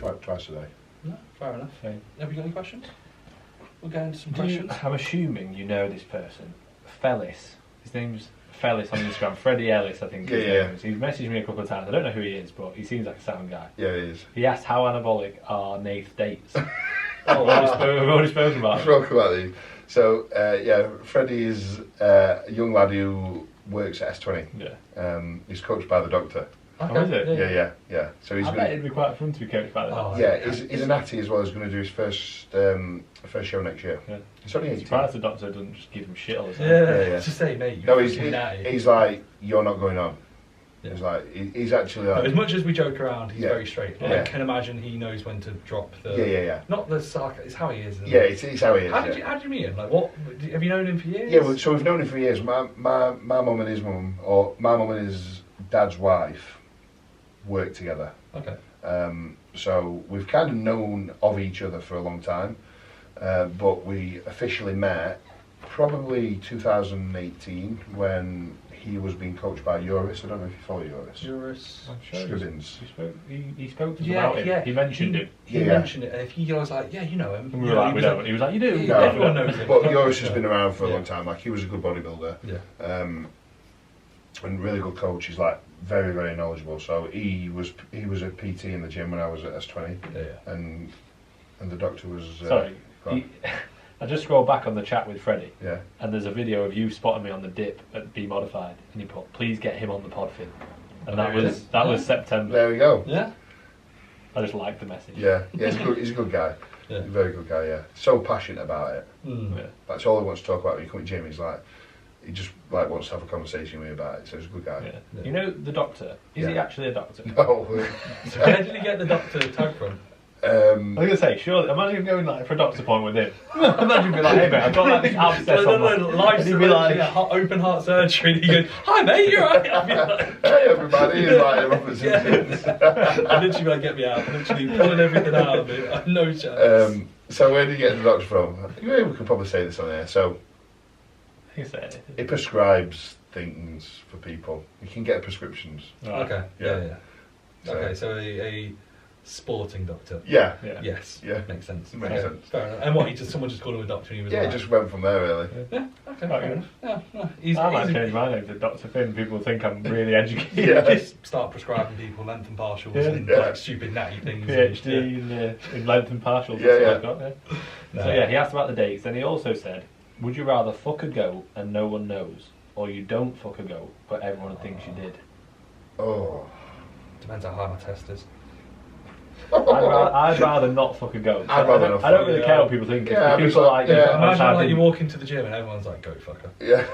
twice a day. No, fair enough. Okay. Have you got any questions? We'll go into some questions. I'm assuming you know this person. Fellis. His name's Fellis on Instagram. Freddie Ellis, I think his name is. He's messaged me a couple of times. I don't know who he is, but he seems like a sound guy. Yeah, he is. He asked how anabolic are Nath's dates. We've already spoken about it. We've spoken about these. So, Freddie is a young lad who works at S20. Yeah. He's coached by the doctor. Okay. Oh, is it? Yeah. So he's I bet it'd be quite fun to be coached by the doctor. Yeah, he's a natty as well. He's going to do his first show next year. Yeah. He's only 18. Surprised the doctor doesn't just give him shit all the time. Yeah. Just say, mate. No, he's like, you're not going on. Yeah. He's like, he's actually like. As much as we joke around, he's very straight. Yeah. I can imagine he knows when to drop the. Yeah. Not the sarcasm. It's how he is. Isn't Yeah, it? it's how he is. How did you meet him? Like, what? Have you known him for years? Yeah, so we've known him for years. My mum and his mum, or my mum and his dad's wife, work together. Okay. So we've kind of known of each other for a long time, but we officially met probably 2018 when he was being coached by Joris. I don't know if you follow Joris. Joris. I'm sure Scribbins. He spoke to us about it. He mentioned it. He mentioned it, and if he was like, yeah, you know him. And we were like, we don't. He was like, you do. No, everyone knows him. But Joris has been around for a long time. Like, he was a good bodybuilder. Yeah. And really good coach. He's like very, very knowledgeable. So he was a PT in the gym when I was at S20. Yeah. And the doctor was. Sorry. I just scrolled back on the chat with Freddie. Yeah. And there's a video of you spotting me on the dip at Be Modified, and you put, "Please get him on the pod fin." And that was September. There we go. Yeah. I just liked the message. Yeah. He's a good guy. Yeah. He's a very good guy. Yeah. So passionate about it. Yeah. That's all he wants to talk about when you come to gym. He's like, he just like wants to have a conversation with you about it. So he's a good guy. Yeah. You know the doctor? Is he actually a doctor? No. Where did he get the doctor tag from? I was going to say, surely, imagine going like for a doctor's appointment with him. Imagine being like, hey mate, I've got like this abscess on my... Live he'd be like... open heart surgery, and he goes, hi mate, you're right. I'd be like, hey everybody, he's like Robert Simpsons. I'd literally be like, get me out, literally pulling everything out of me. I have no chance. So where did you get the doctor from? Yeah, we could probably say this on there. So, You say anything. he prescribes things for people. You can get prescriptions. Right. Okay, yeah. So- Okay, so a sporting doctor. Yeah. Yes. Yeah. Makes sense. Makes sense. Fair enough. And what? Someone just called him a doctor, and he was Yeah, like, it just went from there really. yeah. Okay. Right, Fair enough. Yeah. No, I might change my name to Dr. Finn. People think I'm really educated. Yeah. Just start prescribing people length and partials and Yeah. like stupid natty things. PhD in length and partials. Yeah, that's what yeah. I've got, No. So yeah, he asked about the dates. Then he also said, would you rather fuck a goat and no one knows, or you don't fuck a goat but everyone thinks you did? Oh. Depends how high my test is. I'd rather not fuck a goat. I'd rather not I don't fuck really a care goat. what people think. Yeah, If people are like, Imagine I like you didn't- walk into the gym and everyone's like, "Go fucker." Yeah.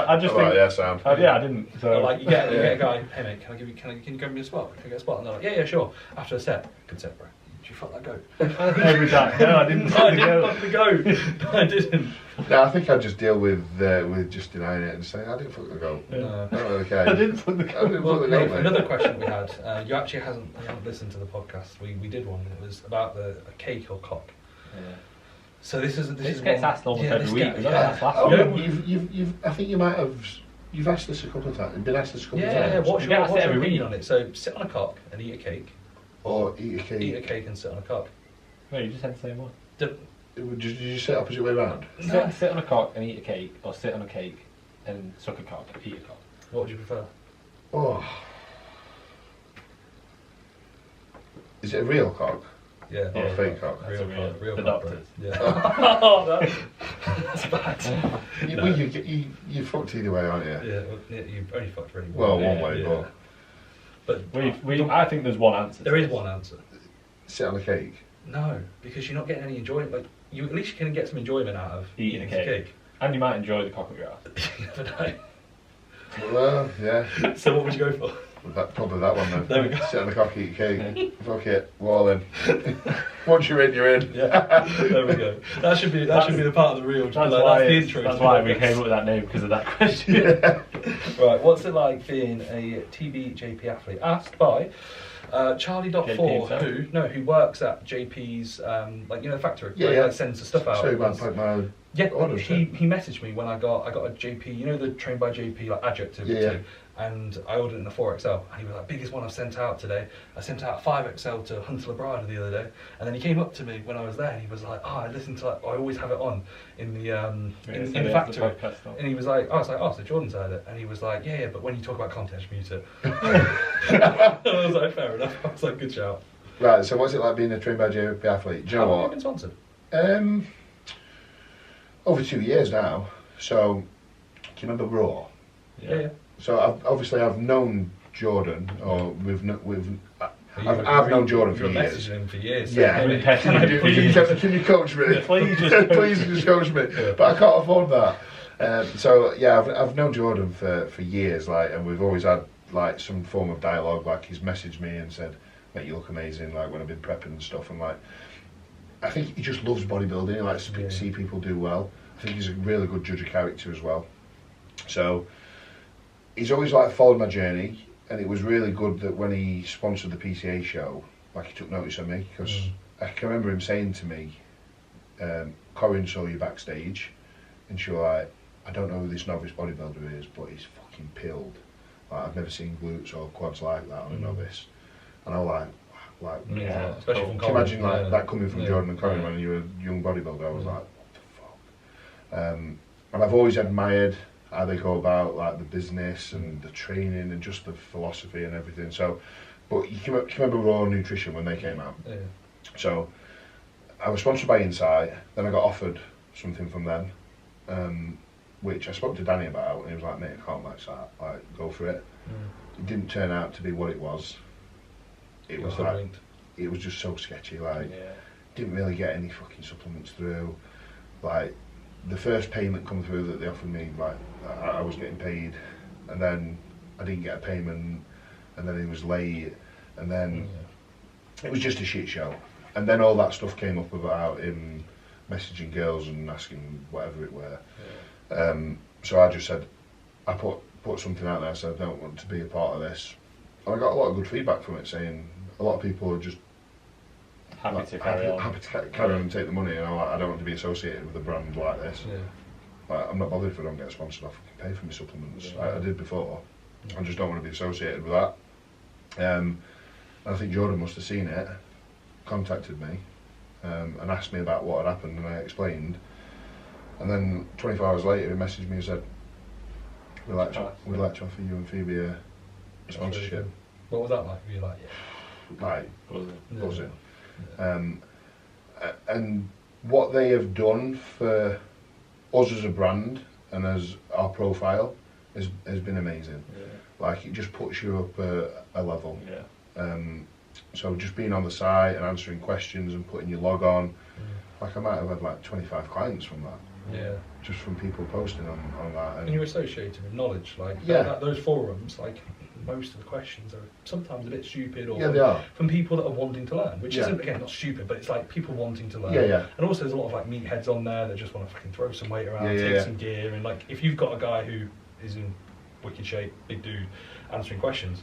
I just think. Yeah, sound. Yeah, I didn't. So Or like you get a guy, "Hey mate, can you give me a spot? Can I get a spot?" And they're like, "Yeah, sure." After a set, good set, bro. Did you fuck that goat? every time. No, I didn't. No, I didn't fuck the goat. No, I didn't. No, I think I'd just deal with just denying it and saying I didn't fuck the goat. No. I don't really care. I didn't fuck the I goat. didn't Well, fuck the goat, mate. another question we had. You actually haven't listened to the podcast. We did one. It was about a cake or cock. Yeah. So this This is gets one, asked almost yeah, every this week. guy- We got yeah. asked last Oh, week. you've. I think you might have. You've asked this a couple of times. You've been asked this a couple of Yeah, times. what's We get your, asked what's it your every opinion week. on it? So sit on a cock and eat a cake. Or eat a cake. Eat a cake and sit on a cock. No, you just said the same one. Did you say opposite way round? No. Sit on a cock and eat a cake, or sit on a cake and suck a cock, eat a cock. What would you prefer? Oh. Is it a real cock? Yeah. Or a fake cock? That's a real- real the cock, bro. doctors. Yeah. Oh, that's bad. Well, you fucked either way, aren't you? Yeah, well, you've only fucked really Well, well. one way, yeah. but I think there's one answer. There is one answer. sit on a cake. No, because you're not getting any enjoyment. Like you, at least you can get some enjoyment out of Eating a cake. And you might enjoy the cock up your ass. You never know. Well, yeah. So what would you go for? Probably that one then. There we go. Sit on the cock, eat a cake. Fuck it, wall in. Once you're in, you're in. Yeah, there we go. That should be the part of the reel. That's, Like, why that's the intro. that's to the why we podcast. came up with that name, because of that question. Yeah. Right, what's it like being a TBJP athlete? Asked by Charlie.4, JP who works at JP's, the factory, Yeah, where he yeah. like, sends the stuff out. So my Yeah, orders. he messaged me when I got a JP, the trained by JP like adjective Yeah, yeah. too. and I ordered it in a 4XL, and he was like, biggest one I've sent out today. I sent out 5XL to Hunter Labrada the other day, and then he came up to me when I was there, and he was like, I listened to, I always have it on in the in the factory, and he was like, I was like, so Jordan's heard it, and he was like, yeah, but when you talk about content, mute it. I was like, fair enough. I was like, good shout. Right, so what's it like being a trained by JP athlete? Do you know How long what? have you been sponsored? Over 2 years now. So, do you remember Raw? Yeah. So I've known Jordan, or I've known Jordan for years. years. You've messaged him for years. Yeah. Can you coach me? Please just coach me. But I can't afford that. So yeah, I've known Jordan for years, like, and we've always had like some form of dialogue. Like, he's messaged me and said, "Mate, you look amazing." Like, when I've been prepping and stuff, and like, I think he just loves bodybuilding. He likes to see people do well. I think he's a really good judge of character as well. So he's always like followed my journey, and it was really good that when he sponsored the PCA show, like, he took notice of me, because I can remember him saying to me, Corinne saw you backstage, and she was like, I don't know who this novice bodybuilder is, but he's fucking pilled. Like, I've never seen glutes or quads like that on a novice. And I was like, yeah, especially from can you Corin. imagine like that coming from Jordan and Corin Yeah. when you were a young bodybuilder? I was like, what the fuck? And I've always admired how they go about like the business and the training and just the philosophy and everything. So, but you can remember Raw Nutrition when they came out. Yeah. So I was sponsored by Insight. Then I got offered something from them, which I spoke to Danny about, and he was like, "Mate, I can't match that. Like, go for it." It didn't turn out to be what it was. It was like, it was just so sketchy. Like, didn't really get any fucking supplements through. Like, the first payment come through that they offered me, like, I was getting paid, and then I didn't get a payment, and then it was late, and then it was just a shit show. And then all that stuff came up about him messaging girls and asking whatever it were. So I just said, I put something out there. I said, I don't want to be a part of this. And I got a lot of good feedback from it, saying a lot of people are just happy like, to carry on. Happy to carry on and take the money. And I'm like, I don't want to be associated with a brand like this. Like, I'm not bothered if I don't get sponsored. I fucking pay for my supplements. I did before. I just don't want to be associated with that. And I think Jordan must have seen it, contacted me, and asked me about what had happened, and I explained. And then 24 hours later, he messaged me and said, we'd like to offer you and Phoebe a sponsorship. What was that like? Were you like, Like, buzzing. And what they have done for us as a brand and as our profile has been amazing. Like, it just puts you up a level. So just being on the site and answering questions and putting your log on, like, I might have had like 25 clients from that. Just from people posting on that. And you're associated with knowledge, like those forums, like, most of the questions are sometimes a bit stupid, or they are. from people that are wanting to learn, which isn't, again, not stupid, but it's like people wanting to learn. And also there's a lot of like meatheads on there that just want to fucking throw some weight around, take some gear, and like, if you've got a guy who is in wicked shape, big dude, answering questions,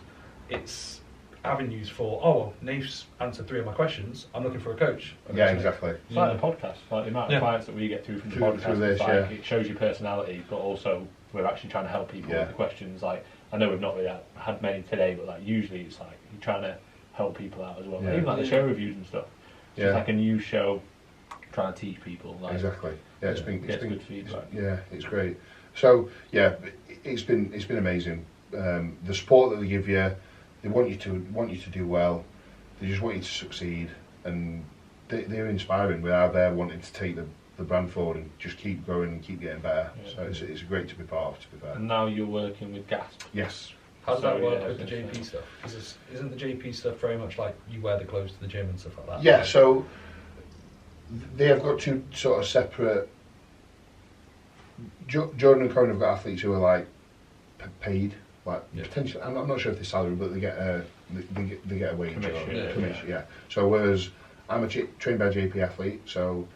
it's avenues for, oh, well, Naif's answered 3 of my questions, I'm looking for a coach. Exactly. It's like the podcast, like the amount of clients that we get through from the podcast, this, it shows your personality, but also we're actually trying to help people with the questions. Like, I know we've not really had many today, but like, usually it's like you're trying to help people out as well. Even like the show reviews and stuff. It's just like a new show, trying to teach people. Like, exactly. It's been good feedback. It's great. So it's been amazing. The support that they give you, they want you to do well. They just want you to succeed, and they're inspiring. We are there wanting to take the brand forward and just keep growing and keep getting better. So it's great to be part of, to be fair. And now you're working with Gasp. Yes. How does that work with the JP stuff? Isn't the JP stuff very much like you wear the clothes to the gym and stuff like that? Yeah, so they have got 2 sort of separate. Jordan and Corin have got athletes who are like paid, like potentially. I'm not sure if they're salary, but they get a wage commission. So whereas I'm a trained by JP athlete, so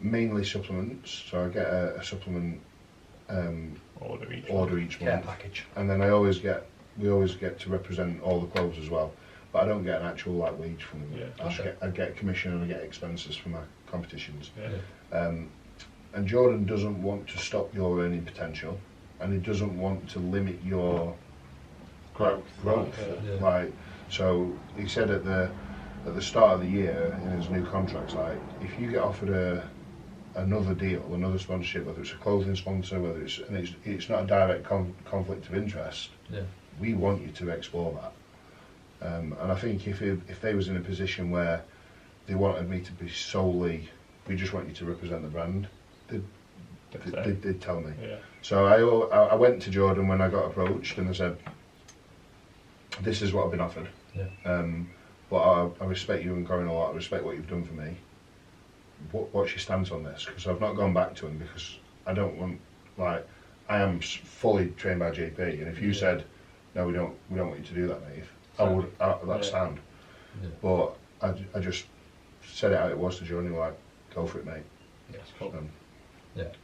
mainly supplements. So I get a supplement order each month, package, and then we always get to represent all the clothes as well. But I don't get an actual like wage from them. I get commission and I get expenses for my competitions. And Jordan doesn't want to stop your earning potential, and he doesn't want to limit your growth. Yeah. Like, so he said at the start of the year in his new contracts, like, if you get offered another deal, another sponsorship, whether it's a clothing sponsor, whether it's not a direct conflict of interest, we want you to explore that. And I think if they was in a position where they wanted me to be solely, we just want you to represent the brand, they'd tell me. Yeah. So I went to Jordan when I got approached and I said, this is what I've been offered. Yeah. But I respect you and Corinne a lot. I respect what you've done for me. What's your stance on this? Because I've not gone back to him because I don't want, like, I am fully trained by JP, and if you said no, we don't want you to do that, mate, that's sound. Yeah. But I just said it how it was to Jordan. Like, go for it, mate. Yeah, cool.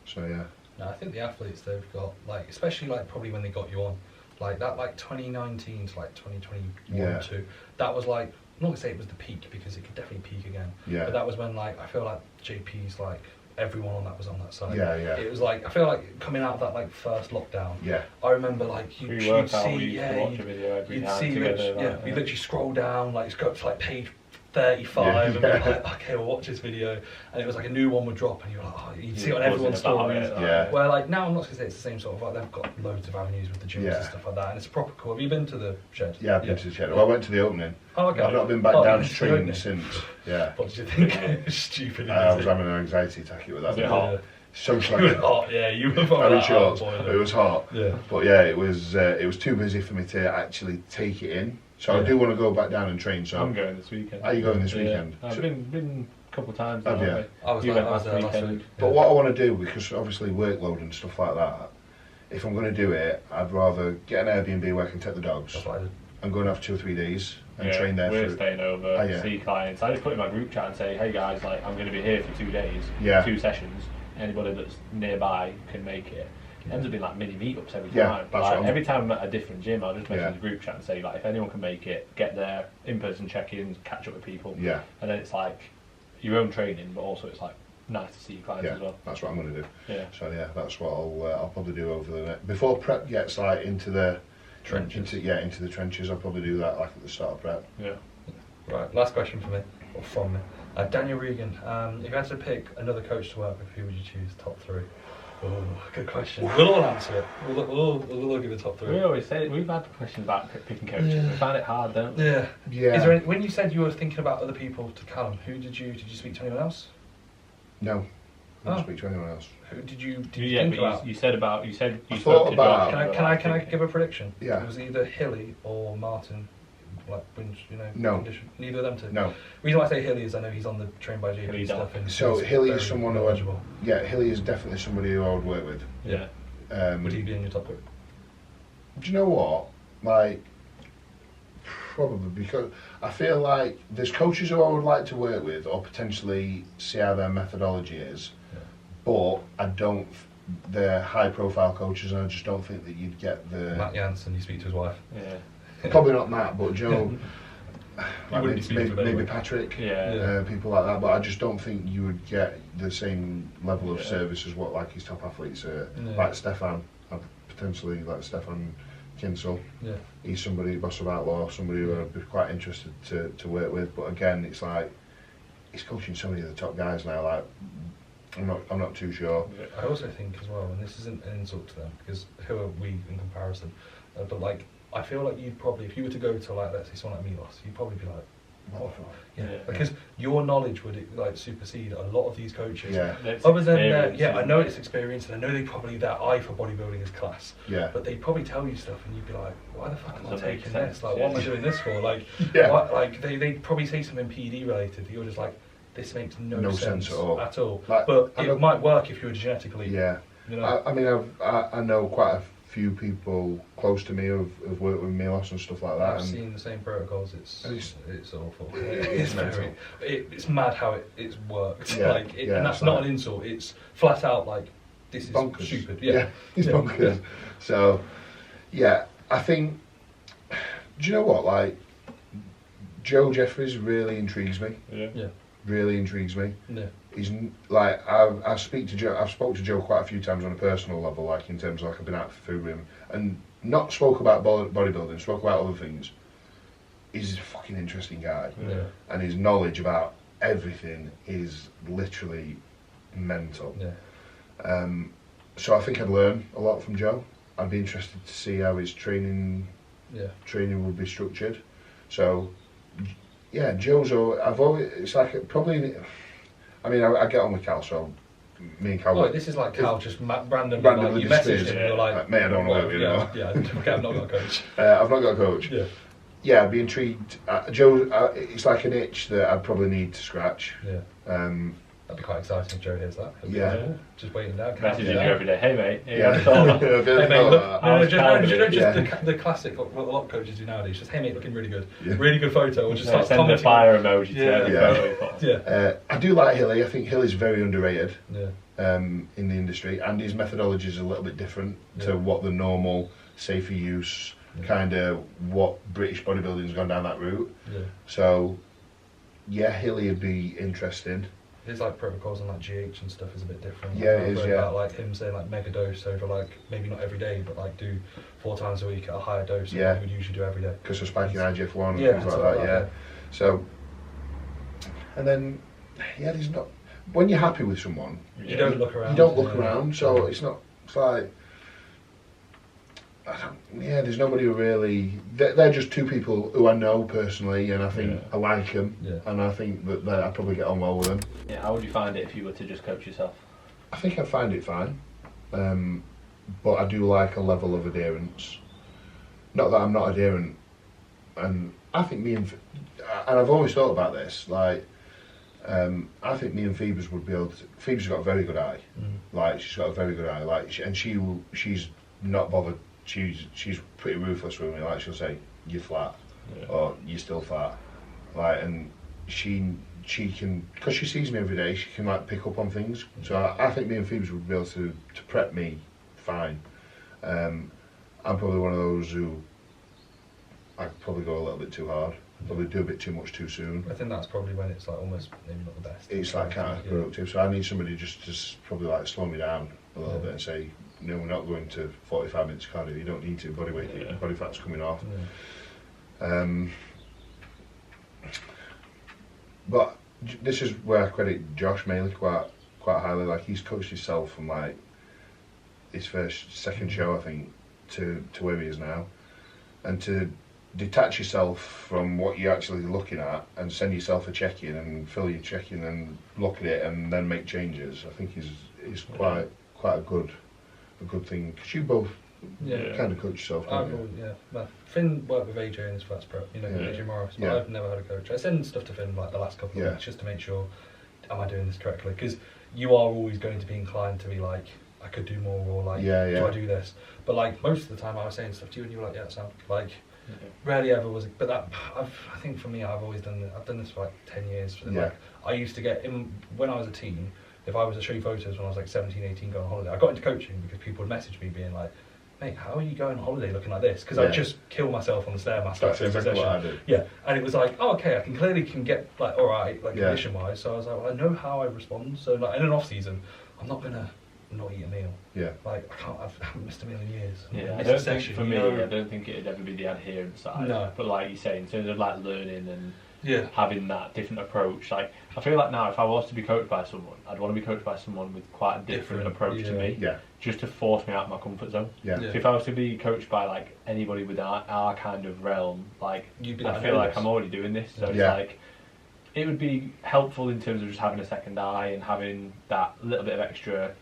So yeah. No, I think the athletes they've got, like, especially like probably when they got you on, like that, like 2019 to like 2021 too. That was like, I'm not gonna say it was the peak because it could definitely peak again. Yeah. But that was when, like, I feel like JP's, like, everyone on that was on that side. Yeah. It was like, I feel like coming out of that, like, first lockdown. Yeah. I remember, like, you'd see, watch a video every you'd night see, together. we literally scroll down, like, it's got to like page 35 and be like, okay, we'll watch this video, and it was like a new one would drop and you were like, oh, you'd see it on everyone's stories. Where, like, now I'm not going to say it's the same sort of, like, they've got loads of avenues with the gyms and stuff like that, and it's proper cool. Have you been to the shed? Yeah, I've been to the shed. Well, I went to the opening. Oh, okay. I've not been back downstream since. Yeah. What did you think? It was stupid. I was having an anxiety attack with that. Was it hot? Social. You were hot, yeah. You were very short. It was hot. Yeah. But yeah, it was too busy for me to actually take it in. So I do want to go back down and train. So I'm going this weekend. Are you going this weekend? I've been a couple of times. Have you? I was there last week. But what I want to do, because obviously workload and stuff like that, if I'm going to do it, I'd rather get an Airbnb where I can take the dogs. That's what I did. And go and have 2 or 3 days and train there. We're staying over, see clients. I just put in my group chat and say, hey guys, like, I'm going to be here for 2 days, 2 sessions. Anybody that's nearby can make it. It ends up being like mini meetups every time. Like, every time I'm at a different gym, I'll just message the group chat and say, like, if anyone can make it, get there, in-person check-ins, catch up with people. Yeah. And then it's like your own training, but also it's like nice to see your clients as well. That's what I'm going to do. Yeah. So yeah, that's what I'll probably do over the next, before prep gets like into the trenches. Into the trenches. I'll probably do that like at the start of prep. Yeah. Right. Last question for me, or from me. Daniel Regan. If you had to pick another coach to work with, who would you choose? Top 3. Oh, good question. We'll all answer it. We'll all give a top 3. We always say we've had questions about picking coaches. We find it hard, don't we? Yeah. Yeah. Is there when you said you were thinking about other people to Callum, did you speak to anyone else? No. I didn't speak to anyone else. Who did you yeah, think but about? you said you thought spoke to about- Josh. Can I give a prediction? Yeah. It was either Hilly or Martin. Like, No. condition. Neither of them two. No. The reason why I say Hilly is I know he's on the trained by JP Hilly's stuff. And So he's Hilly is very someone who knowledgeable. Hilly is definitely somebody who I would work with. Yeah. Would he be in your top group? Do you know what? Like, probably, because I feel like there's coaches who I would like to work with or potentially see how their methodology is, but I don't. They're high-profile coaches, and I just don't think that you'd get the. Matt Jansen, you speak to his wife. Yeah. Probably not Matt, but Joe. wouldn't speak to him maybe anyway. Patrick. Yeah. People like that, but I just don't think you would get the same level of service as what like his top athletes are. Yeah. Like Stefan, potentially like Stefan Kinsel. Yeah. He's somebody, boss of Outlaw, somebody who I'd be quite interested to work with. But again, it's like he's coaching so many of the top guys now. Like I'm not too sure. I also think as well, and this isn't an insult to them because who are we in comparison? But like, I feel like you'd probably, if you were to go to like, let's say someone like Milos, you'd probably be like, what? Yeah, because your knowledge would like supersede a lot of these coaches. Yeah. Other than I know it's experience, and I know they probably their eye for bodybuilding is class. Yeah. But they probably tell you stuff, and you'd be like, why the fuck am I Doesn't make taking sense. this? Like, what am I doing this for? Like, like they probably say something PD related. You're just like, this makes no sense at all. Like, but it might work if you were genetically. Yeah. You know? I mean, I know quite a few people close to me who've worked with Milos and stuff like that. I've seen the same protocols. It's awful. It's mental. It's mad how it's worked. Yeah, Like, and that's not an insult. It's flat out like this is bonkers. stupid. It's bonkers. So, yeah, I think. Do you know what? Like, Joe Jeffries really intrigues me. Yeah. Really intrigues me. Yeah. He's like I speak to Joe. I've spoke to Joe quite a few times on a personal level, like in terms of like I've been out for food with him, and not spoke about bodybuilding, spoke about other things. He's a fucking interesting guy, and his knowledge about everything is literally mental. So I think I'd learn a lot from Joe. I'd be interested to see how his training would be structured. So yeah, Joe's. I've always. It's like probably. I mean, I get on with Cal, so me and Cal. Oh, this is like Cal just randomly like, you messaged him and you're like, mate, I don't know where we are. Yeah, okay, I've not got a coach. I've not got a coach. Yeah, I'd be intrigued. Joe, it's like an itch that I'd probably need to scratch. That'd be quite exciting if Joe hears that. Just waiting down. Messaging you every day. Hey mate. Hey mate, look. Just the classic what a lot of coaches do nowadays. Just hey mate, looking really good. Really good photo. Or just start send the fire emoji to the photo. I do like Hilly. I think Hilly's very underrated. In the industry, and his methodology is a little bit different to what the normal safer use kind of what British bodybuilding's gone down that route. So Hilly would be interesting. His like protocols and like GH and stuff is a bit different. Yeah, it is. About like him saying like mega dose over like maybe not every day, but like do 4 times a week at a higher dose than you would usually do every day. Because of spiking IGF-1 and things like that. So, and then there's not. When you're happy with someone, you don't look around. You don't look around, so it's not. It's like. There's nobody who really. They're just two people who I know personally, and I think I like them, and I think that I'd probably get on well with them. Yeah, how would you find it if you were to just coach yourself? I think I'd find it fine, but I do like a level of adherence. Not that I'm not adherent, and I think me and I've always thought about this. Like, I think me and Phoebe's would be able to. Phoebe's got a very good eye. Like, she's got a very good eye. Like, she's not bothered. She's pretty ruthless with me. Like, she'll say, "You're flat," or "You're still fat." Like, and she can, because she sees me every day, she can like pick up on things. So I think me and Phoebe would be able to prep me fine. I'm probably one of those who I could probably go a little bit too hard. Probably do a bit too much too soon. I think that's probably when it's like almost maybe not the best. It's like counterproductive. So I need somebody just to probably like slow me down a little bit and say, no, we're not going to 45 minutes cardio. You don't need to. Body weight, body fat's coming off. But this is where I credit Josh mainly quite highly. Like, he's coached himself from like his second show, I think, to where he is now, and to detach yourself from what you're actually looking at and send yourself a check-in and fill your check-in and look at it and then make changes. I think is quite a good thing, because you both kind of coach yourself, don't you? Well, Finn worked with AJ in his first prep, AJ Morris, but I've never had a coach. I send stuff to Finn like the last couple of weeks just to make sure, am I doing this correctly? Because you are always going to be inclined to be like, I could do more, or like, do I do this? But like most of the time I was saying stuff to you and you were like, yeah, it sounds like, rarely ever was it, but that, I think for me, I've done this for like 10 years. Like, I used to get, when I was a teen, if I was to show you photos when I was like 17, 18 going on holiday, I got into coaching because people would message me being like, mate, how are you going on holiday looking like this? Because I'd just kill myself on the Stairmaster. That's exactly what I do. Yeah, and it was like, oh, okay, I can get like, all right, like condition-wise. So I was like, well, I know how I respond. So like in an off-season, I'm not going to not eat a meal. Like, I haven't missed a meal in years. I don't think, for me, I don't think it'd ever be the adherence side. No. But like you say, in terms of like learning and having that different approach, like I feel like now if I was to be coached by someone, I'd want to be coached by someone with quite a different approach to me, just to force me out of my comfort zone. So if I was to be coached by like anybody with our kind of realm, like I feel like I'm already doing this, so it's like it would be helpful in terms of just having a second eye and having that little bit of extra,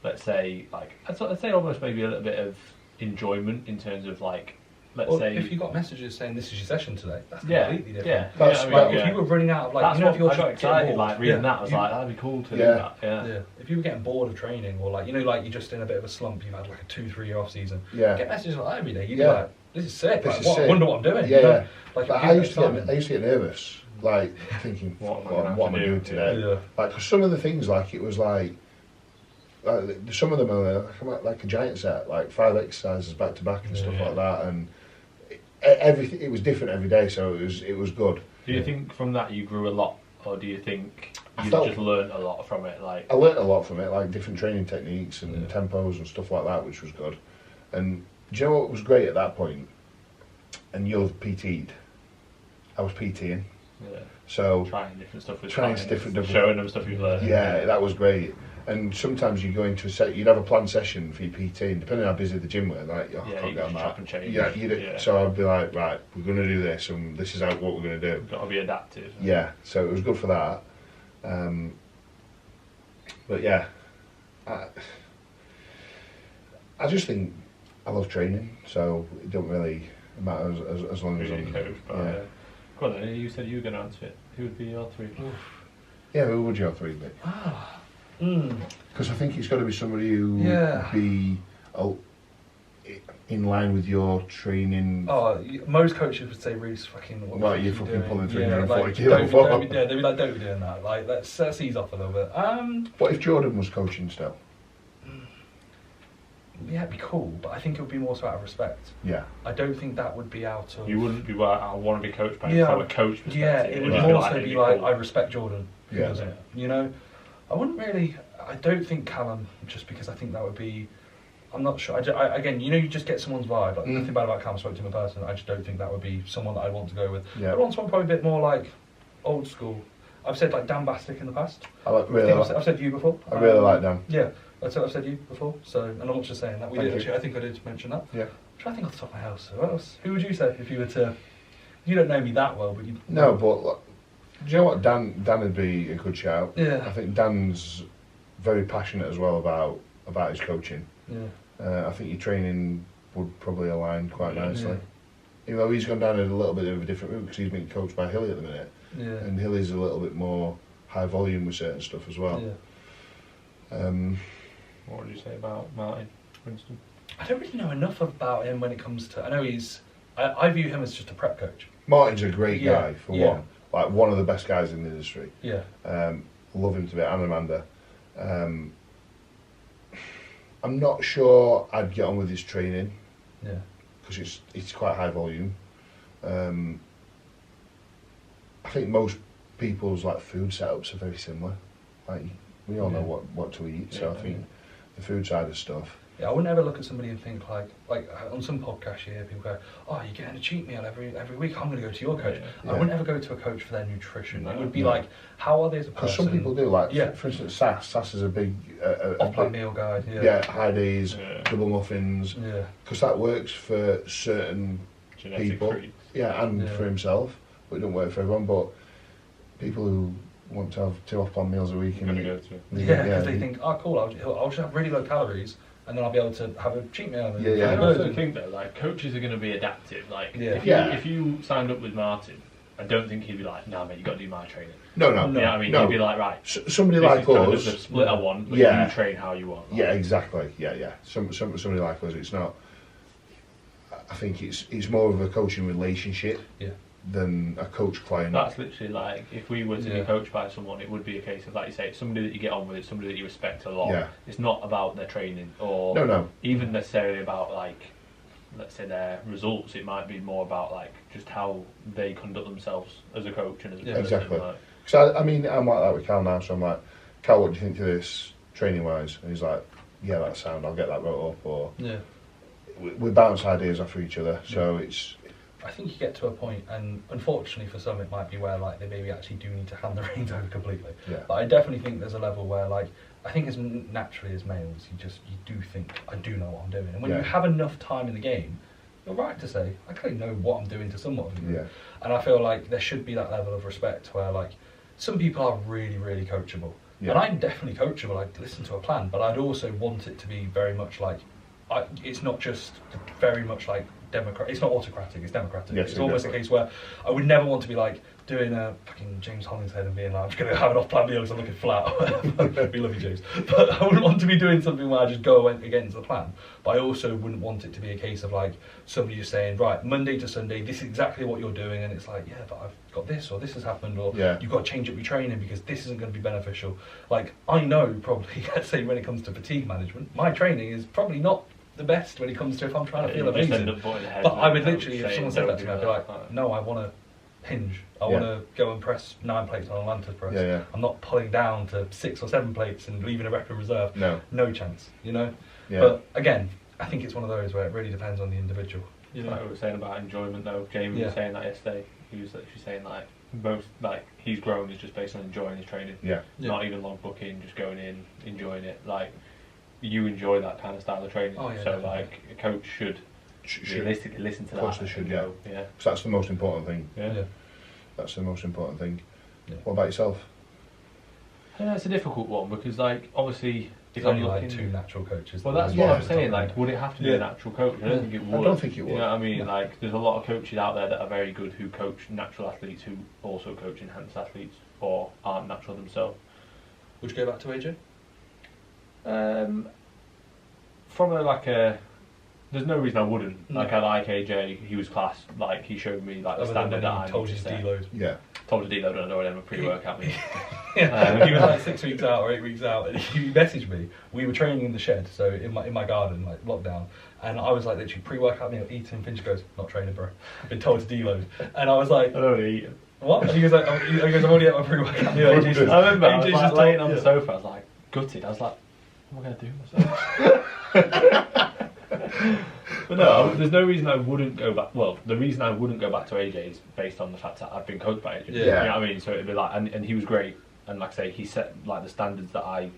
let's say, like I'd say almost maybe a little bit of enjoyment in terms of like, let's say if you got messages saying this is your session today, that's completely different. If you were running out of like, if you're I got excited like reading that, I was like, that'd be cool to do that. If you were getting bored of training, or like like you're just in a bit of a slump, you've had like a 2-3 year off season, get messages like that every day, you'd be like, this is sick. I wonder what I'm doing. Like I used to get nervous, like thinking, what am I doing today? Like, cause some of the things, like it was like some of them are like a giant set, like 5 exercises back to back and stuff like that, and everything, it was different every day, so it was good. Do you think from that you grew a lot, or do you think you just learned a lot from it? Like, I learned a lot from it, like different training techniques and tempos and stuff like that, which was good. And Do you know what was great at that point? And you've PT'd. I was PTing. Yeah. So trying different stuff with trying clients, different showing them stuff you've learned. Yeah, that was great. And sometimes you go into a set, you'd have a planned session for your PT, and depending on how busy the gym were, like, oh, I can't get on that. Chop and change. Yeah. So I'd be like, right, we're going to do this, and this is what we're going to do. You've got to be adaptive. Yeah, so it was good for that. But yeah, I just think I love training, so it don't really matter as long as I'm coached. Yeah. Go on then, you said you were going to answer it. Who would be your three? Yeah, who would your three be? Because I think it's got to be somebody who would be in line with your training. Oh, most coaches would say, Reece, fucking what Well, you're fucking pulling 340 kilos. Yeah, they'd be like, don't be doing that. Like, let's ease off a little bit. What if Jordan was coaching still? Yeah, it'd be cool, but I think it would be more so out of respect. Yeah. I don't think that would be out of... You wouldn't be like, I want to be coached by from a coach perspective. Yeah, it would more so be like, I respect Jordan. Who doesn't? You know? I wouldn't really... I don't think Callum, just because I think that would be... I'm not sure. Again, you know, you just get someone's vibe. Like, nothing bad about Callum, spoke to him in person. I just don't think that would be someone that I'd want to go with. Yeah. I'd want someone probably a bit more like old school. I've said like Dan Bastick in the past. I've said you before. I really like Dan. Yeah. I've said you before, so and I'm not just saying that. I think I did mention that. Yeah. I'm trying to think off the top of my house. Who else? Who would you say if you were to? You don't know me that well, but you. No, but do you know what? Dan would be a good shout. Yeah. I think Dan's very passionate as well about his coaching. Yeah. I think your training would probably align quite nicely. Yeah. Even though he's gone down a little bit of a different route because he's being coached by Hilly at the minute. Yeah. And Hilly's a little bit more high volume with certain stuff as well. Yeah. What would you say about Martin, for instance? I don't really know enough about him when it comes to... I know I view him as just a prep coach. Martin's a great guy, for one. Like, one of the best guys in the industry. Yeah. Love him to bits, and Amanda. I'm not sure I'd get on with his training. Yeah. Because it's quite high volume. I think most people's like food setups are very similar. Like, we all know what to eat, so I think the food side of stuff. Yeah, I wouldn't ever look at somebody and think like on some podcasts you hear people go, oh, you're getting a cheat meal every week, I'm going to go to your coach. I wouldn't ever go to a coach for their nutrition. It would be like, how are they as a person? Because some people do, like, for instance, Sass is a big... off-plan meal guide, high days, double muffins. Yeah. Because that works for certain Genetic people. freaks. Yeah, and for himself. But it don't work for everyone. But people who want to have 2 off-plan meals a week... because they think, oh, cool, I'll just have really low calories, and then I'll be able to have a cheat meal. I also think that like coaches are going to be adaptive. Like if you signed up with Martin, I don't think he'd be like, nah, mate, you got to do my training. No. You know what I mean? No. He'd be like, right, somebody like us, the split I want, but you train how you want. Like. Yeah, exactly. Yeah. Somebody like us, it's not. I think it's more of a coaching relationship. Yeah. Than a coach-client. That's literally like, if we were to be coached by someone, it would be a case of, like you say, it's somebody that you get on with, it's somebody that you respect a lot. Yeah. It's not about their training or even necessarily about, like, let's say their results. It might be more about, like, just how they conduct themselves as a coach and as a person. Exactly. Like. So, I mean, I'm like that with Cal now, so I'm like, Cal, what do you think of this training-wise? And he's like, yeah, that's sound, I'll get that wrote up. Or we bounce ideas off of each other, so it's... I think you get to a point, and unfortunately for some it might be where like they maybe actually do need to hand the reins over completely. Yeah. But I definitely think there's a level where like, I think as naturally as males, you do think, I do know what I'm doing. And when you have enough time in the game, you're right to say, I clearly know what I'm doing to somewhat of a degree. Yeah. And I feel like there should be that level of respect where like, some people are really, really coachable. Yeah. And I'm definitely coachable, I'd listen to a plan, but I'd also want it to be very much like, it's not just very much like democratic. It's not autocratic. It's democratic. Yes, it's almost a case where I would never want to be like doing a fucking James Hollingshead and being like, I'm just going to have an off-plan meal because I'm looking flat. We love you, James. But I wouldn't want to be doing something where I just go against the plan. But I also wouldn't want it to be a case of like somebody just saying, right, Monday to Sunday, this is exactly what you're doing, and it's like, yeah, but I've got this or this has happened, or you've got to change up your training because this isn't going to be beneficial. Like I know probably, let's say when it comes to fatigue management, my training is probably not the best when it comes to if I'm trying to feel amazing. But I would literally, if someone said that to me, I'd be like, no, I want to hinge. I want to go and press 9 plates on a Lantus press. Yeah. I'm not pulling down to 6 or 7 plates and leaving a rep in reserve. No chance, you know? Yeah. But again, I think it's one of those where it really depends on the individual. You know, like we were saying about enjoyment though. Jamie was saying that yesterday. He was literally saying like most like he's grown is just based on enjoying his training. Yeah. Not even log booking, just going in, enjoying it. Like you enjoy that kind of style of training. Oh, yeah, so definitely. like a coach should realistically listen to that. Should, and go, yeah. So that's the most important thing. Yeah. That's the most important thing. Yeah. What about yourself? Yeah, it's a difficult one because like obviously It's if I'm only looking, like 2 natural coaches. well, that's Yeah. what I'm saying. Like, would it have to be a natural coach? I don't think it would. I don't think it would. You know what I mean? No. Like, there's a lot of coaches out there that are very good who coach natural athletes who also coach enhanced athletes or aren't natural themselves. Would you go back to AJ? From a there's no reason I wouldn't. No. Like I like AJ, he was class. Like he showed me like the standard that I told need you to to set. deload. Yeah. Told you to deload, and I don't have a pre-workout meeting. Yeah, he was like 6 weeks out or 8 weeks out, and he messaged me. We were training in the shed, so in my garden, like lockdown, and I was like literally pre-workout meal, eating. Finch goes, "Not training, bro. I've been told to deload," and I was like, I don't eat. "What?" And he goes, "Like, he goes, I've already had my pre-workout meal." I remember I was AJ's like just laying told- on the sofa. I was like gutted. I was like, "What am I going to do with myself?" But no, there's no reason I wouldn't go back. Well, the reason I wouldn't go back to AJ is based on the fact that I've been coached by AJ. Yeah. You know what I mean? So it'd be like, and he was great. And like I say, he set like the standards that I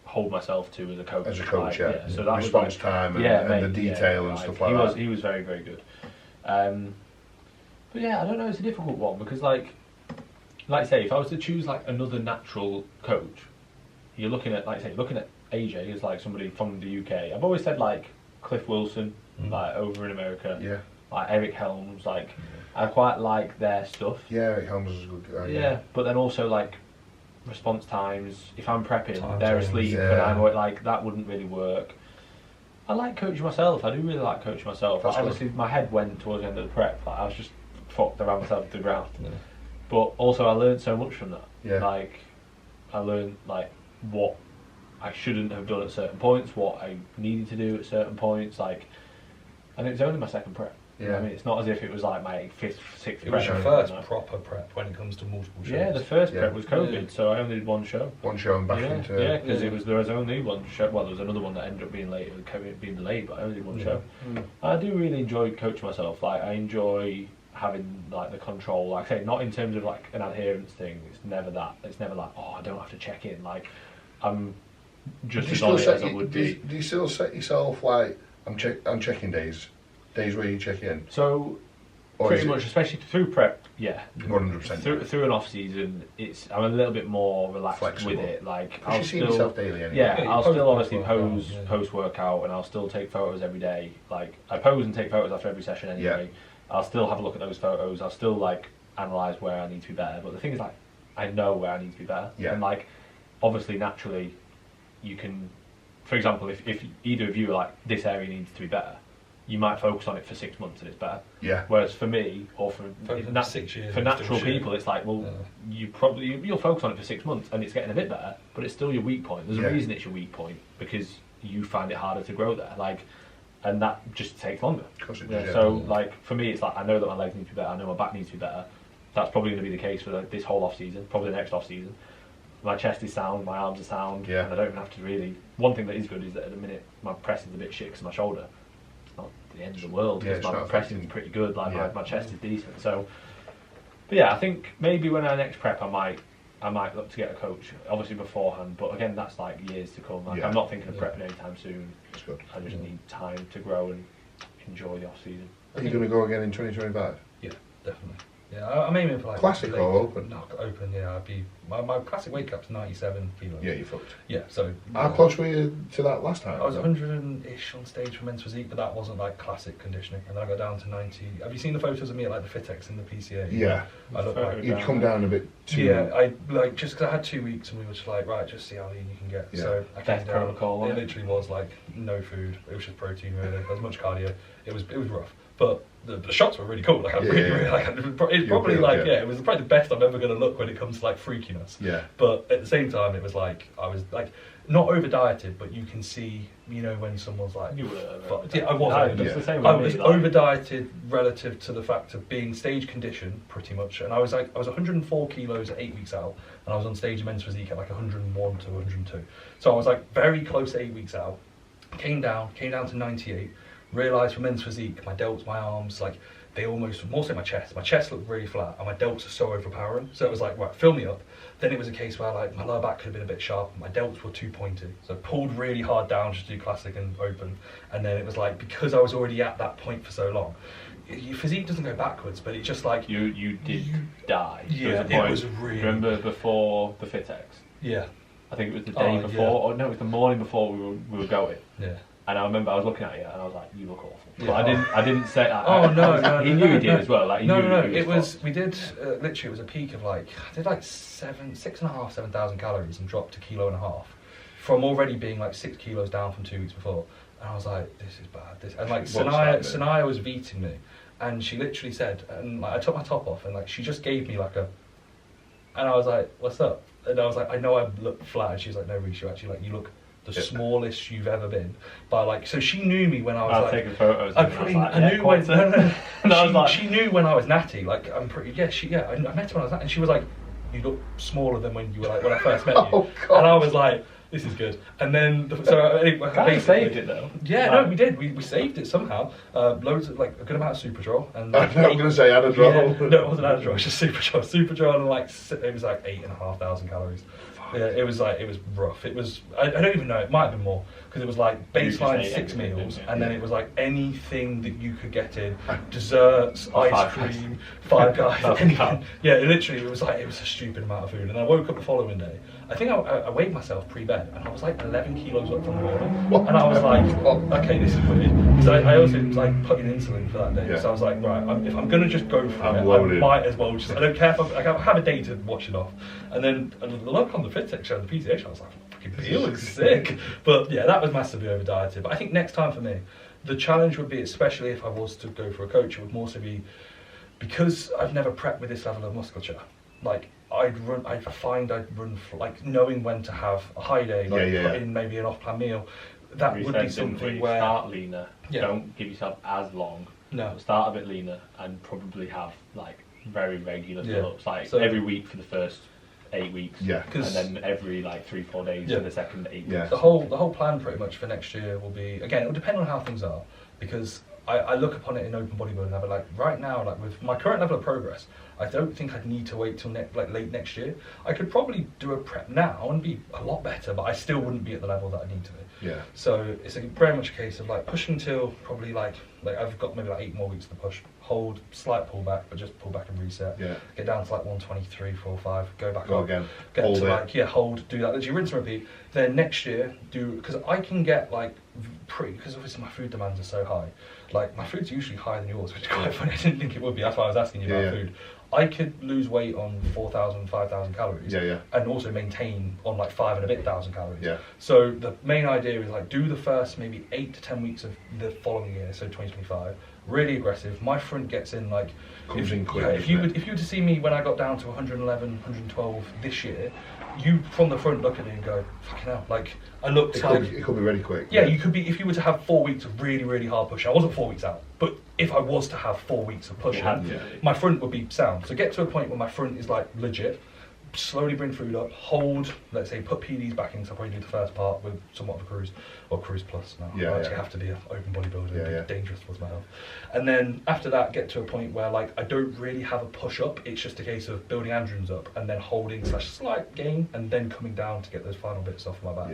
hold myself to as a coach. As a coach, like, yeah. So that Response was like, time and, yeah, and mate, the detail and like, stuff like that. He was very, very good. But yeah, I don't know. It's a difficult one because like I say, if I was to choose like another natural coach, you're looking at AJ as like somebody from the UK. I've always said like Cliff Wilson, like over in America. Yeah. Like Eric Helms, like I quite like their stuff. Yeah, Eric Helms is a good guy. Yeah, but then also like response times. If I'm prepping, Time they're zones, asleep, yeah. and I'm like that wouldn't really work. I like coaching myself. I do really like coaching myself. That's Like, obviously, my head went towards the end of the prep. Like I was just fucked around myself to the ground. Yeah. But also, I learned so much from that. Yeah. Like I learned like what I shouldn't have done at certain points, what I needed to do at certain points. Like, and it was only my second prep. You know what I mean, it's not as if it was like my 5th, 6th It prep. was your or first anything, like. proper prep when it comes to multiple shows. Yeah, the first Yeah. prep was COVID, Yeah. so I only did one show. One show and back Yeah, into because Yeah. there was only one show. Well, there was another one that ended up being late, with COVID being delayed, but I only did one Yeah. show. I do really enjoy coaching myself. Like I enjoy having like the control. Like I say, not in terms of like an adherence thing. It's never that. It's never like, oh, I don't have to check in. Like I'm just Do you as still on it set as I would be. do you still set yourself like I'm checking days where you check in? So Or pretty is it much, especially through prep, yeah. 100%? Through an off season, I'm a little bit more relaxed Flexible. with it. Like Because you see yourself daily anyway. Yeah, you I'll post still obviously post-workout, pose yeah. post workout, and I'll still take photos every day. Like I pose and take photos after every session anyway. I'll still have a look at those photos. I'll still like analyze where I need to be better. But the thing is, like, I know where I need to be better. Yeah. And like, obviously, naturally, you can, for example, if either of you are like, this area needs to be better, you might focus on it for 6 months and it's better. Yeah. Whereas for me, or for For 6 years for and still natural shit. people, it's like, well, you'll focus on it for 6 months and it's getting a bit better, but it's still your weak point. There's Yeah. a reason it's your weak point because you find it harder to grow there. Like, and that just takes longer. Of course it Yeah, does, yeah. so like for me, it's like I know that my legs need to be better. I know my back needs to be better. That's probably going to be the case for like, this whole off season, probably the next off season. My chest is sound, my arms are sound, Yeah. and I don't even have to really. One thing that is good is that at the minute my press is a bit shit because my shoulder. It's not the end of the world. Yeah, because it's my not pressing is affecting- pretty good. Like Yeah. my chest is decent. So, but yeah, I think maybe when I next prep, I might look to get a coach. Obviously beforehand, but again, that's like years to come. Like, Yeah. I'm not thinking of Yeah. prepping anytime soon. That's good. I just need time to grow and enjoy the off season. Are you going to go again in 2025? Yeah, definitely. Yeah, I'm aiming for like Classic or open? No, open. Yeah, I'd be my classic weight cup's 97 kilos. Yeah, you're fucked. Yeah, so How close were you to that last time? I was 100-ish on stage for men's physique, but that wasn't like classic conditioning. And then I got down to 90. Have you seen the photos of me at like the Fitex in the PCA? Yeah. I look like. You'd come down a bit too. Yeah, I like just because I had 2 weeks and we were just like, right, just see how lean you can get. Yeah. So I Death came down. protocol, It wasn't it? literally was like no food. It was just protein really. As much cardio. It was rough, but the shots were really cool. Like I Yeah, really, yeah, really yeah. like. It's probably built, like yeah. it was probably the best I'm ever going to look when it comes to like freakiness. Yeah. But at the same time, it was like I was like not over dieted, but you can see, you know, when someone's like, You were fucked. Yeah, I was. No, over- it's the same I with was me, like- over dieted relative to the fact of being stage conditioned, pretty much. And I was 104 kilos at 8 weeks out, and I was on stage in men's physique at like 101 to 102. So I was like very close to 8 weeks out, Came down to 98. Realised for men's physique, my delts, my arms, like they almost, more so my chest looked really flat and my delts are so overpowering. So it was like, right, fill me up. Then it was a case where like my lower back could have been a bit sharp, my delts were too pointy. So I pulled really hard down just to do classic and open. And then it was like, because I was already at that point for so long, your physique doesn't go backwards, but it's just like... You did die. Yeah, it was really... Remember before the FitX? Yeah. I think it was the day before, or no, it was the morning before we were going. Yeah. And I remember I was looking at you and I was like, you look awful. Yeah. But I didn't say that. Oh, no. He knew he did as well. Like, he knew it was, we did, literally it was a peak of like, I did like 7,500 calories and dropped a kilo and a half from already being like 6 kilos down from 2 weeks before. And I was like, this is bad. And like Sanaya was beating me and she literally said, and like, I took my top off and like, she just gave me like a, and I was like, what's up? And I was like, I know I look flat. And she was like, no, Reece, you actually like, you look the smallest you've ever been. But like, so she knew me when I was like taking photos. I knew when and I was like, she knew when I was natty. Like I'm pretty I met her when I was natty, and she was like, you look smaller than when you were like when I first met you. Oh, God. And I was like, this is good. And then so basically saved it though. Yeah, no, we did. We saved it somehow. Loads of like a good amount of Superdrol and I'm going to say Adadrol. Yeah, no, it wasn't Adadrol. It was just Superdrol and like it was like 8,500 calories. Yeah, it was rough. It was I don't even know. It might have been more because it was like baseline 6 meals, and then it was like anything that you could get in, desserts, ice cream, Five Guys, anything. Yeah, literally, it was a stupid amount of food. And I woke up the following day. I think I weighed myself pre-bed, and I was like 11 kilos up from the water, and I was like, okay, this is weird. Because I also was like putting insulin for that day, so I was like, right, if I'm gonna just go for it, I might as well just. I don't care if I have a day to watch it off. And then the look on the FitX show, the PCA show, I was like, fucking Peel looks sick. But yeah, that was massively over dieted. But I think next time for me, the challenge would be, especially if I was to go for a coach, it would more so be because I've never prepped with this level of musculature. Like I'd run for like knowing when to have a high day, like put in maybe an off-plan meal. That would be something where start leaner. Don't give yourself as long. No. Start a bit leaner and probably have like very regular fill-ups, like so, every week for the first 8 weeks, and then every like 3-4 days for the second 8 weeks. The whole plan pretty much for next year will be, again, it will depend on how things are, because I look upon it in open bodybuilding. I'll be like, right now, like with my current level of progress, I don't think I'd need to wait till late next year. I could probably do a prep now and be a lot better, but I still wouldn't be at the level that I need to be. Yeah. So it's very much a case of like pushing till probably like I've got maybe like 8 more weeks to push, hold, slight pullback, but just pull back and reset. Yeah. Get down to like 123, 4, 5, go back up. Again. Get hold to it. like hold, do that. Literally rinse and repeat. Then next year because I can get like because obviously my food demands are so high. Like my food's usually higher than yours, which is quite funny. I didn't think it would be. That's why I was asking you about food. I could lose weight on 4,000, 5,000 calories, and also maintain on like 5 and a bit thousand calories. Yeah. So the main idea is like do the first maybe 8 to 10 weeks of the following year, so 2025, really aggressive. My front gets in like comes in quick. If you were to see me when I got down to 111, 112 this year, you from the front look at me and go, fucking hell, like I looked it could be really quick. Yeah, you could be if you were to have 4 weeks of really, really hard pushing. I wasn't 4 weeks out, but if I was to have 4 weeks of pushing, my front would be sound. So get to a point where my front is like legit, slowly bring food up, hold, let's say put PDs back in, so I'll probably do the first part with somewhat of a cruise, or cruise plus now. I actually have to be an open bodybuilder and be dangerous towards my health. And then after that, get to a point where like I don't really have a push up, it's just a case of building androgens up and then holding / slight gain and then coming down to get those final bits off my back.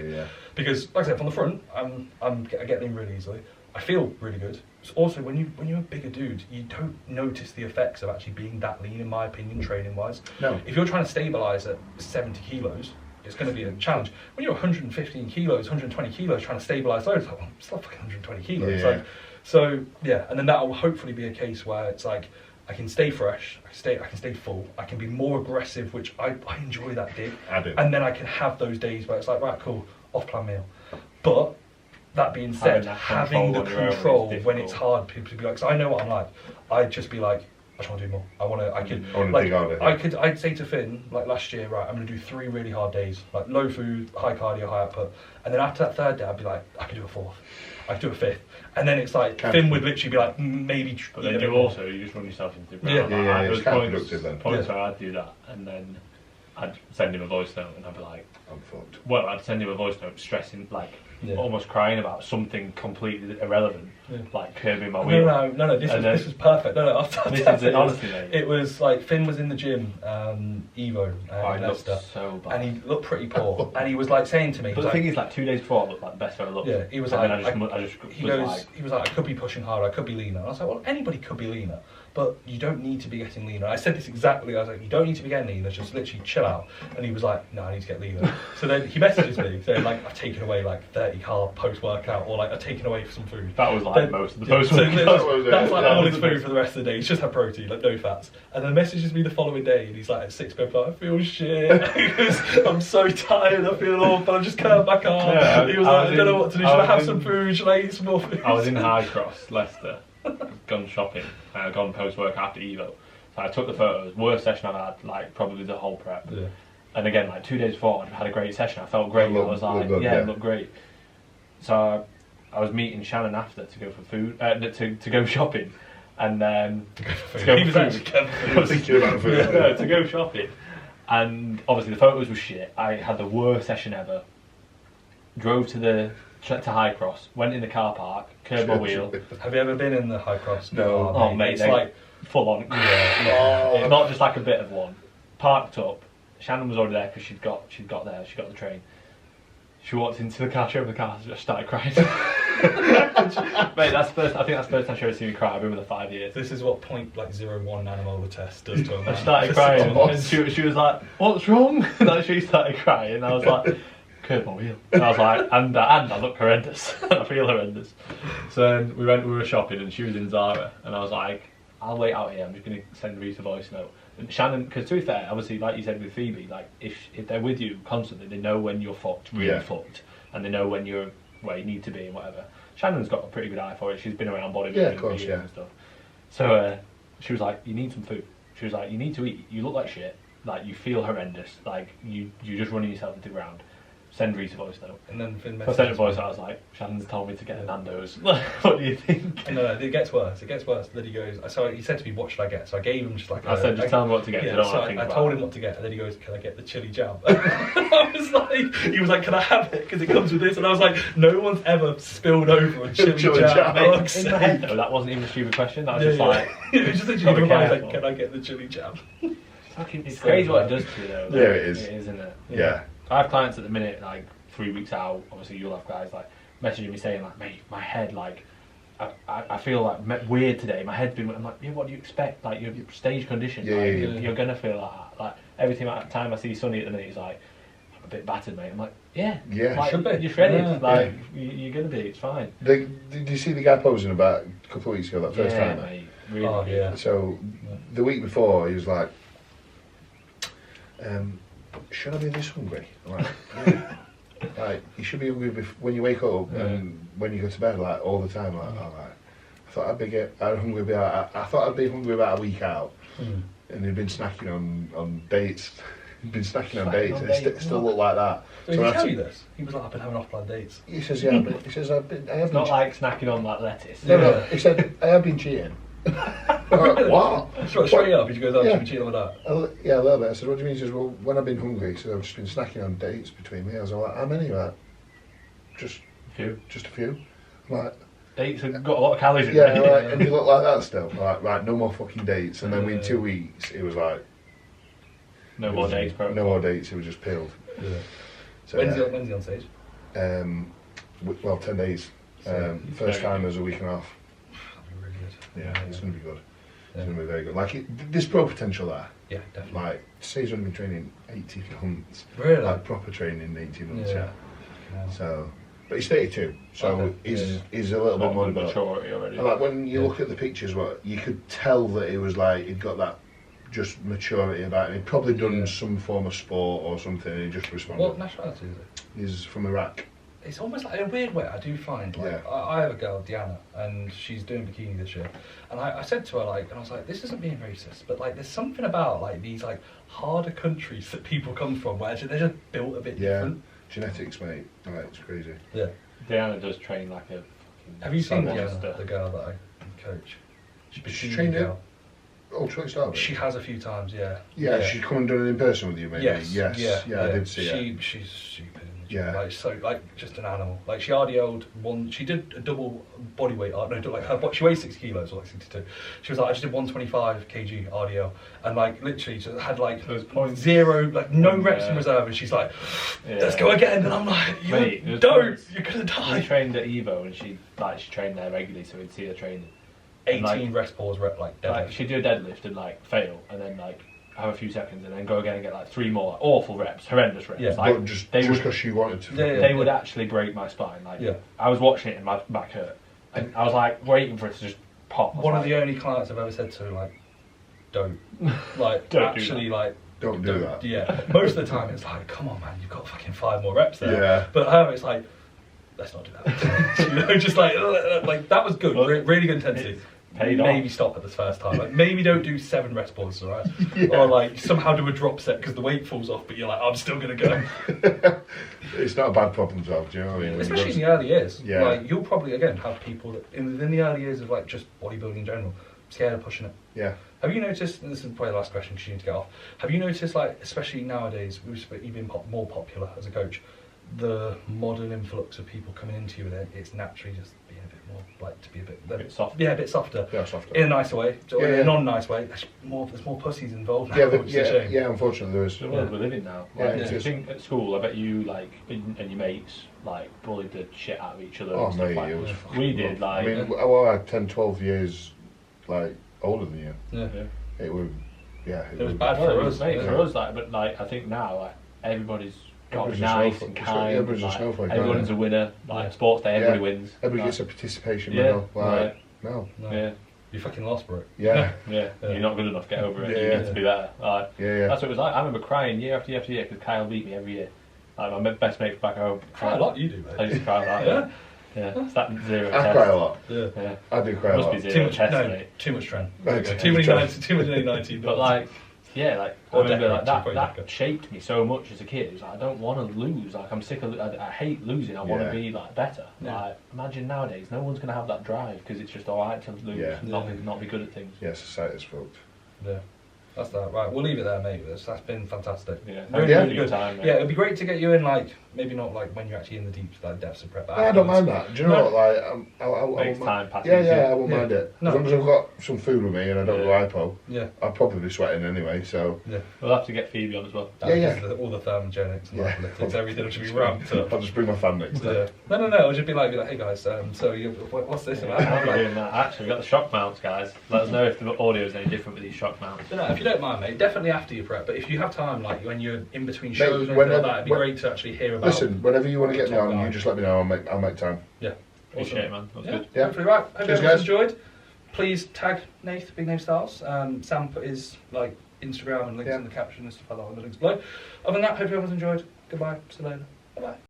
Because like I said, from the front, I get in really easily. I feel really good. So also, when you're a bigger dude, you don't notice the effects of actually being that lean, in my opinion, training-wise. No. If you're trying to stabilise at 70 kilos, it's going to be a challenge. When you're 115 kilos, 120 kilos, trying to stabilise those, it's like, well, I'm still fucking 120 kilos. And then that will hopefully be a case where it's like, I can stay fresh, I can stay full, I can be more aggressive, which I enjoy that dig. I do. And then I can have those days where it's like, right, cool, off-plan meal. But that being said, having the control when it's hard, people to be like, so I know what I'm like. I'd just be like, I just want to do more. I'd say to Finn, like last year, right, I'm going to do 3 really hard days, like low food, high cardio, high output. And then after that third day, I'd be like, I could do a 4th. I could do a 5th. And then it's like, Finn would literally be like, maybe. But then you just run yourself into the ground. It's counterproductive then. Points where I'd do that, and then I'd send him a voice note, and I'd be like, I'm fucked. Well, I'd send him a voice note stressing, like, almost crying about something completely irrelevant, like curbing my wheel. No, this was perfect. This is it, honestly, mate. It was like Finn was in the gym, Evo, in Leicester, so bad. and he looked pretty poor, and he was like saying to me, but the thing is, like 2 days before, I looked like the best I've ever looked. Yeah, he was and like, he was like, I could be pushing harder, I could be leaner. And I was like, well, anybody could be leaner, but you don't need to be getting leaner. I said this exactly. I was like, you don't need to be getting leaner, just literally chill out. And he was like, no, I need to get leaner. So then he messages me saying like, I've taken away like 30 carb post workout, or like I've taken away some food. That was like most of the post workout. That's like all his food for the rest of the day. He's just had protein, like no fats. And then messages me the following day, and he's like at 6 p.m. like, I feel shit. I'm so tired. I feel awful. I just curved my car. Yeah, he was like, I don't know what to do. Should I have some food? Should I eat some more food? I was in High Cross, Leicester, gone shopping, and I'd gone post work after Evo. So I took the photos. Worst session I've had, like probably the whole prep. Yeah. And again, like 2 days before, I'd had a great session. I felt great. I was like, it looked great. So I was meeting Shannon after to go for food, to go shopping, and to go to go shopping. And obviously the photos were shit. I had the worst session ever. Drove to High Cross, went in the car park, curbed my wheel. Have you ever been in the High Cross? No. Oh mate, it's like full on. Yeah. Not just like a bit of one. Parked up. Shannon was already there because she'd got the train. She walked into the car, she opened the car, and just started crying. Mate, I think that's the first time she ever seen me cry. I've been with her 5 years. This is what 0.01 nanomolar test does to a man. I started crying, and she was like, "What's wrong?" And she started crying, and I was like, "Curb my wheel." And I was like, and I look horrendous. I feel horrendous. So we were shopping, and she was in Zara, and I was like, "I'll wait out here. I'm just going to send Reese a voice note." And Shannon, because to be fair, obviously, like you said with Phoebe, like if they're with you constantly, they know when you're fucked, really fucked, and they know when you're where you need to be and whatever. Shannon's got a pretty good eye for it. She's been around bodybuilding for years and stuff. So she was like, "You need some food." She was like, "You need to eat. You look like shit. Like you feel horrendous. Like you're just running yourself into the ground. Send Reese a voice note." And then Finn I sent a voice. I was like, "Shannon's told me to get a Nando's." What do you think? No, it gets worse. It gets worse. Then he goes. So he said to me, "What should I get?" So I gave him just like. I said, "Just tell him what to get." Yeah, so I told him what to get, and then he goes, "Can I get the chili jam?" I was like, he was like, "Can I have it? Because it comes with this." And I was like, "No one's ever spilled over a chili jam." In my head, though, that wasn't even a stupid question. That was just like, it was just literally like, "Can I get the chili jam?" It's crazy what it does to you, though. Yeah, it is. It is, isn't it? Yeah. I have clients at the minute, like 3 weeks out. Obviously, you'll have guys like messaging me saying, like, "Mate, my head, like, I feel like weird today. My head's been." I'm like, "Yeah, what do you expect? Like, you're stage conditioned. You're gonna feel like that. Like every time I see Sonny at the minute, he's like, I'm a bit battered, mate." I'm like, "Yeah, like, should be. You're shredded. Like, you're gonna be. It's fine." Did you see the guy posing about a couple of weeks ago? That first time, mate. Really, So the week before, he was like, "Should I be this hungry?" I'm like, "Yeah." Like, you should be hungry when you wake up and when you go to bed, like all the time. Like, I thought I'd be hungry about a week out, and he'd been snacking on dates. He'd been snacking on dates, and it still looked like that. So did he tell you this? He was like, "I've been having off-plan dates." He says, "Yeah," but he says, I have been not like snacking on like lettuce. No. He said, "I have been cheating." Like, what? Straight up, he goes, "Oh, you've been cheating on that." Yeah, a little bit. I said, "What do you mean?" He says, "Well, when I've been hungry," he said, "I've just been snacking on dates between meals." I'm like, "How many?" Like, just a few. I'm like, dates have got a lot of calories in them. Yeah, and you look like that still. Like, right, no more fucking dates. And then in 2 weeks, it was like, no more dates, bro. No more dates. It was just peeled. Yeah. So when's he on stage? 10 days. First time as a week and a half. Really good. Yeah, it's going to be good. It's going to be very good. Like, there's pro potential there. Yeah, definitely. Like, say he's only been training 18 months. Really? Like, proper training 18 months, yeah. So, but he's 32, so he's a little bit more maturity already. And like, when you look at the pictures, you could tell that he was like, he'd got that just maturity about him. He'd probably done some form of sport or something, and he just responded. What nationality is it? He's from Iraq. It's almost like, in a weird way, I do find, like, I have a girl, Diana, and she's doing bikini this year, and I said to her, like, and I was like, this isn't being racist, but, like, there's something about, like, these, like, harder countries that people come from, where they're just built a bit different. Genetics, mate. Like, it's crazy. Yeah. Diana does train like a fucking... Have you seen Diana, the girl that I coach? She's trained it? Ultra Star. She has a few times, yeah. Yeah, she's come and done it in person with you, maybe. Yes. Yeah, I did see her. She's stupid. Yeah. Like so, like just an animal. Like she RDO'd one. She did a double body weight. No, like she weighs 6 kilos or like 62. She was like, I just did 125 kg RDO, and like literally just had like zero, like no reps in reserve, and she's like, let's go again, and I'm like, you're gonna die. We trained at Evo, and she trained there regularly, so we'd see her training. 18 rest pause rep like deadlift. Like she'd do a deadlift and like fail, and then like have a few seconds, and then go again and get like 3 more like, awful reps, horrendous reps. Yeah, like, but just because she wanted to. They would actually break my spine. Like I was watching it and my back hurt, and I was like waiting for it to just pop. One of the only clients I've ever said to, like, don't actually like. Don't do that. Yeah, most of the time it's like, come on, man, you've got fucking 5 more reps there. Yeah. But her, it's like, let's not do that. You know, just like that was good, really good intensity. Maybe stop at this first time. Like, maybe don't do 7 rest pauses, alright? Or like somehow do a drop set because the weight falls off, but you're like, I'm still gonna go. It's not a bad problem to have, do you know what I mean? Especially in the early years. Yeah. Like you'll probably again have people that within the early years of like just bodybuilding in general, scared of pushing it. Yeah. Have you noticed, and this is probably the last question because you need to get off, have you noticed, like, especially nowadays, you've been more popular as a coach, the modern influx of people coming into you, and it's naturally just being a bit more, like, to be a bit softer. Yeah, a bit softer. Yeah, softer. In a nicer way. In a non-nice way. There's more pussies involved now. Yeah, unfortunately there is. The world we're living now. Like, I think at school, I bet you, like, and your mates, like, bullied the shit out of each other. Oh, and stuff mate, like it was we did, like... I mean, I had 10, 12 years, like, older than you. Yeah. It was, it was bad for us. Mate, for us, like, but, like, I think now, like, everybody's got to be nice and kind. Everyone's a winner. Like, sports day, everybody wins. Everybody gets a participation medal. Like, no. Yeah. You fucking lost, bro. Yeah. You're not good enough, get over it. You need to be better. Like, that's what it was like. I remember crying year after year after year because Kyle beat me every year. Like, my best mate back home. Cry a lot, you do, mate. I used to cry a lot. Yeah, it's that 0 I test. cry a lot. Yeah. I do cry a lot. Must be 0 test, mate. Too much trend. Too many 19. But like, I remember like, that shaped me so much as a kid. It was like, I don't want to lose. Like, I'm sick of. I hate losing. I want to be like better. Like, imagine nowadays, no one's gonna have that drive because it's just alright to lose, not be good at things. Yeah, society's fucked. Yeah. That's that. Right, we'll leave it there, mate. That's been fantastic. Yeah, really good time, mate. Yeah, it'd be great to get you in, like, maybe not like when you're actually in the deep depths of prep. I don't mind that. Do you know what? Like, I won't mind it. As long as I've got some food with me and I don't go hypo. Yeah. I'll probably be sweating anyway. So. Yeah. We'll have to get Phoebe on as well. All the thermogenics and athletics, everything should be ramped up. I'll just bring my fan next time. No. It'll just be like, hey guys, so what's this about? I'm not doing that. Actually, we've got the shock mounts, guys. Let us know if the audio is any different with these shock mounts. No, if you don't mind, mate, definitely after your prep. But if you have time, like when you're in between shows and like that, it'd be great to actually hear about. Listen, whenever you want to get me on, you just let me know. I'll make time. Yeah, appreciate it, man. That was good. Yeah, hopefully right. Hope everyone's enjoyed. Please tag Nath, Big Name Styles. Sam put his like Instagram and links in the caption and stuff like that on the links below. Other than that, hope everyone's enjoyed. Goodbye. See you later. Bye bye.